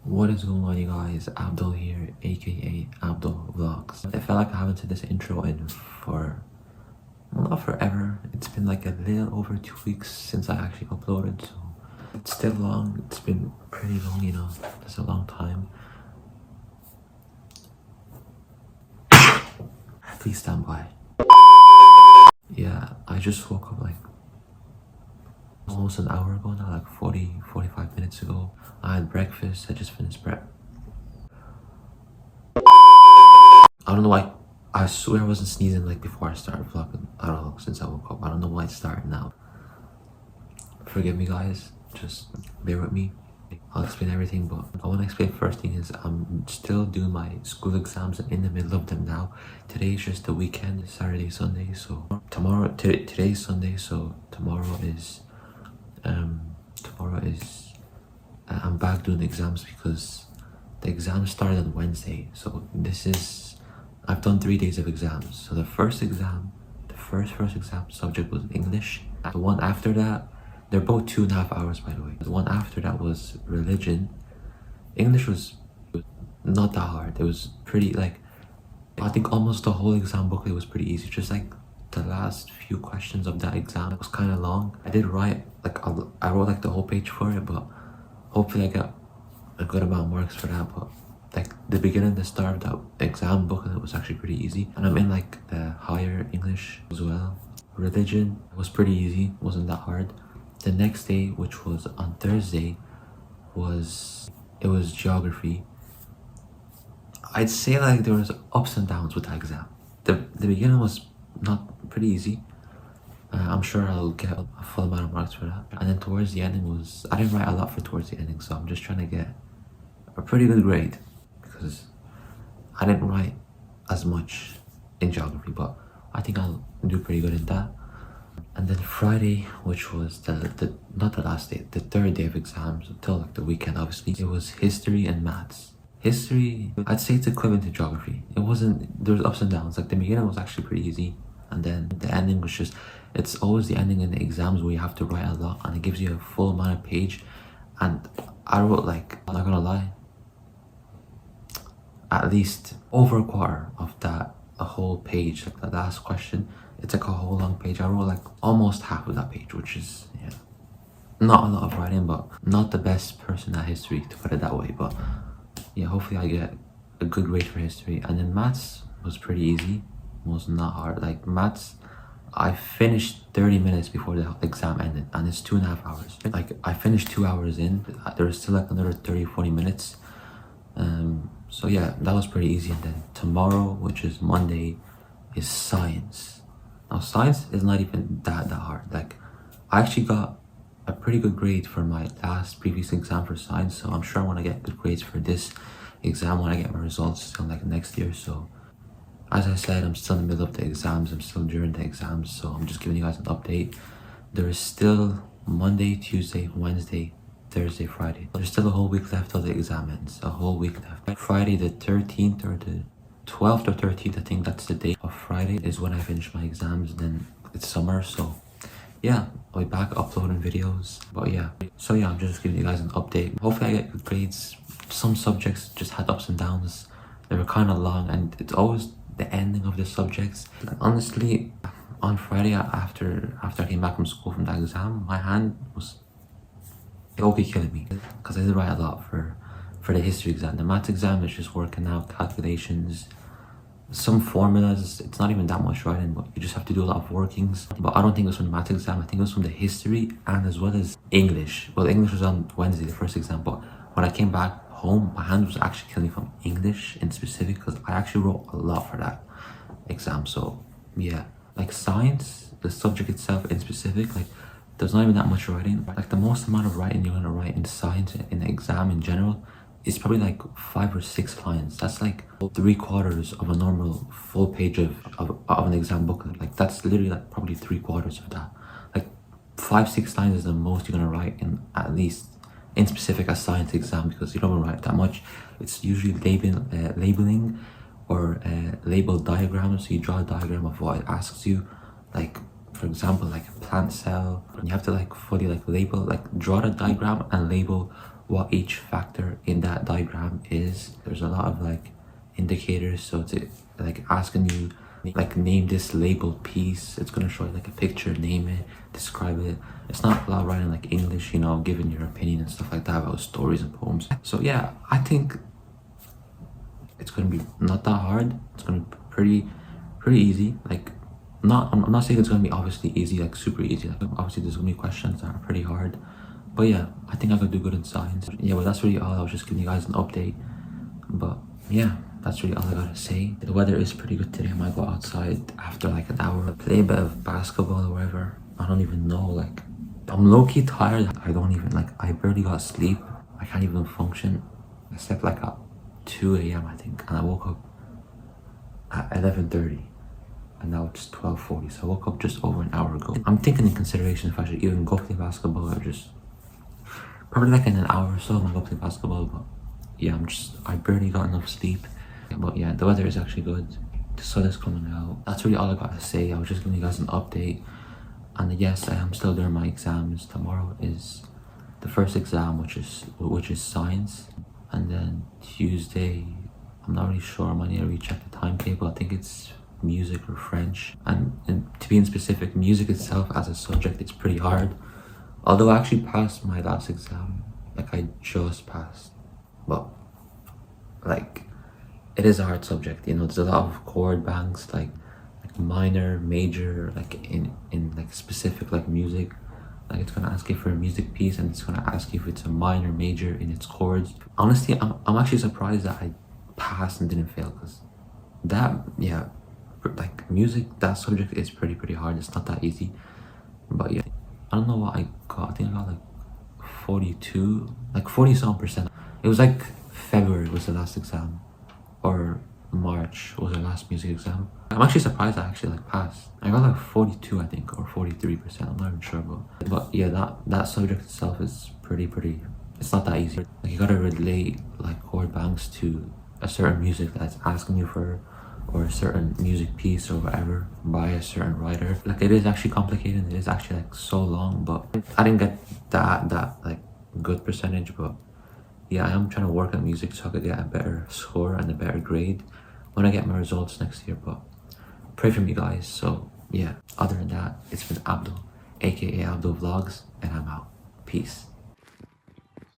What is going on, you guys? Abdul here, aka Abdul Vlogs. I felt like I haven't said this intro in well, not forever. It's been like a little over 2 weeks since I actually uploaded, so it's still long. It's been pretty long, you know. It's a long time. Please stand by. Yeah, I just woke up like almost an hour ago now, like 45 minutes ago. I had breakfast. I just finished prep. I don't know why. I swear I wasn't sneezing like before I started vlogging. I don't know, since I woke up. I don't know why it's starting now. Forgive me, guys. Just bear with me. I'll explain everything, but I want to explain first thing is I'm still doing my school exams. I'm in the middle of them now. Today's just the weekend, Saturday, Sunday. So today's Sunday. So tomorrow is I'm back doing exams because the exams started on Wednesday. So I've done 3 days of exams. So the first exam subject was English. The one after that, they're both 2.5 hours, by the way. The one after that was religion. English was not that hard. It was pretty, like, I think almost the whole exam booklet was pretty easy. Just like the last few questions of that exam was kind of long. I did write, like, I wrote like the whole page for it, but hopefully I got a good amount of marks for that. But like the beginning, the start of that exam booklet was actually pretty easy. And I'm in like the higher English as well. Religion was pretty easy, wasn't that hard. The next day, which was on Thursday, was geography. I'd say like there was ups and downs with that exam. The beginning was not pretty easy. I'm sure I'll get a full amount of marks for that. And then towards the ending I didn't write a lot for towards the ending, so I'm just trying to get a pretty good grade because I didn't write as much in geography, but I think I'll do pretty good in that. And then Friday, which was the not the last day, the third day of exams until like the weekend, obviously, it was history and maths. History, I'd say it's equivalent to geography. There was ups and downs. Like the beginning was actually pretty easy, and then the ending was just, it's always the ending in the exams where you have to write a lot and it gives you a full amount of page. And I wrote, like, I'm not gonna lie, at least over a quarter of that, a whole page, like the last question. It's like a whole long page. I wrote like almost half of that page, which is, yeah, not a lot of writing, but not the best person at history, to put it that way. But yeah, hopefully I get a good grade for history. And then maths was pretty easy, was not hard. Like maths, I finished 30 minutes before the exam ended, and it's 2.5 hours. Like I finished 2 hours in, there was still like another 30-40 minutes. So yeah, that was pretty easy. And then tomorrow, which is Monday, is science. Now science is not even that hard. Like I actually got a pretty good grade for my last previous exam for science, so I'm sure I want to get good grades for this exam when I get my results in like next year. So as I said, I'm still in the middle of the exams. I'm still during the exams, so I'm just giving you guys an update. There is still Monday, Tuesday, Wednesday, Thursday, Friday. There's still a whole week left till the exam ends. A whole week left. Friday the 13th or the 12th or 13th, I think that's the day of Friday, is when I finish my exams. Then it's summer, so yeah, I'll be back uploading videos. But yeah, so yeah, I'm just giving you guys an update. Hopefully I get good grades. Some subjects just had ups and downs. They were kind of long, and it's always the ending of the subjects. Honestly, on Friday after I came back from school from that exam, my hand was okay killing me because I did write a lot for the history exam. The maths exam is just working out calculations, some formulas. It's not even that much writing, but you just have to do a lot of workings. But I don't think it was from the maths exam. I think it was from the history and as well as English. Well, English was on Wednesday, the first exam, but when I came back home, my hand was actually killing me from English in specific because I actually wrote a lot for that exam. So yeah, like science, the subject itself in specific, like there's not even that much writing. Like the most amount of writing you're gonna write in science in the exam in general is probably like 5 or 6 lines. That's like 3/4 of a normal full page of an exam booklet. Like that's literally like probably 3/4 of that. Like 5-6 lines is the most you're gonna write in, at least in specific a science exam, because you don't write that much. It's usually labeling or label diagrams. So you draw a diagram of what it asks you, like for example like a plant cell, and you have to like fully like label, like draw the diagram and label what each factor in that diagram is. There's a lot of like indicators, so it's like asking you like name this labeled piece. It's gonna show you like a picture, name it, describe it. It's not a lot of writing like English, you know, giving your opinion and stuff like that about stories and poems. So yeah, I think it's gonna be not that hard. It's gonna be pretty easy. Like I'm not saying it's gonna be obviously easy, like super easy. Like obviously there's gonna be questions that are pretty hard. But yeah, I think I could do good in science. Yeah, but that's really all. I was just giving you guys an update. But yeah, that's really all I gotta say. The weather is pretty good today. I might go outside after like an hour, play a bit of basketball or whatever. I don't even know, like, I'm low-key tired. I don't even, like, I barely got sleep. I can't even function. I slept like at 2 a.m. I think, and I woke up at 11:30. And now it's 12:40, so I woke up just over an hour ago. I'm thinking in consideration if I should even go play basketball or just probably like in an hour or so I'm gonna go play basketball. But yeah, I barely got enough sleep. But yeah, the weather is actually good. The sun is coming out. That's really all I gotta say. I was just giving you guys an update. And yes, I am still doing my exams. Tomorrow is the first exam, which is science, and then Tuesday, I'm not really sure. I might need to recheck the timetable. I think it's music or French. And to be in specific, music itself as a subject, it's pretty hard. Although I actually passed my last exam, like I just passed, but like it is a hard subject. You know, there's a lot of chord banks, like minor, major, like in like specific like music. Like it's gonna ask you for a music piece, and it's gonna ask you if it's a minor, major in its chords. Honestly, I'm actually surprised that I passed and didn't fail, because that, yeah, like music, that subject is pretty hard. It's not that easy. But yeah, I don't know what I got. I think I got like 42, like 40-some%. It was like February was the last exam, or March was the last music exam. I'm actually surprised I actually like passed. I got like 42, I think, or 43%. I'm not even sure, but yeah, that subject itself is pretty. It's not that easy. Like you gotta relate like chord banks to a certain music that's asking you for, or a certain music piece or whatever by a certain writer. Like it is actually complicated. It is actually like so long, but I didn't get that like good percentage. But yeah, I am trying to work on music so I could get a better score and a better grade when I get my results next year. But pray for me, guys. So yeah, other than that, it's been Abdul, aka Abdul Vlogs, and I'm out. Peace.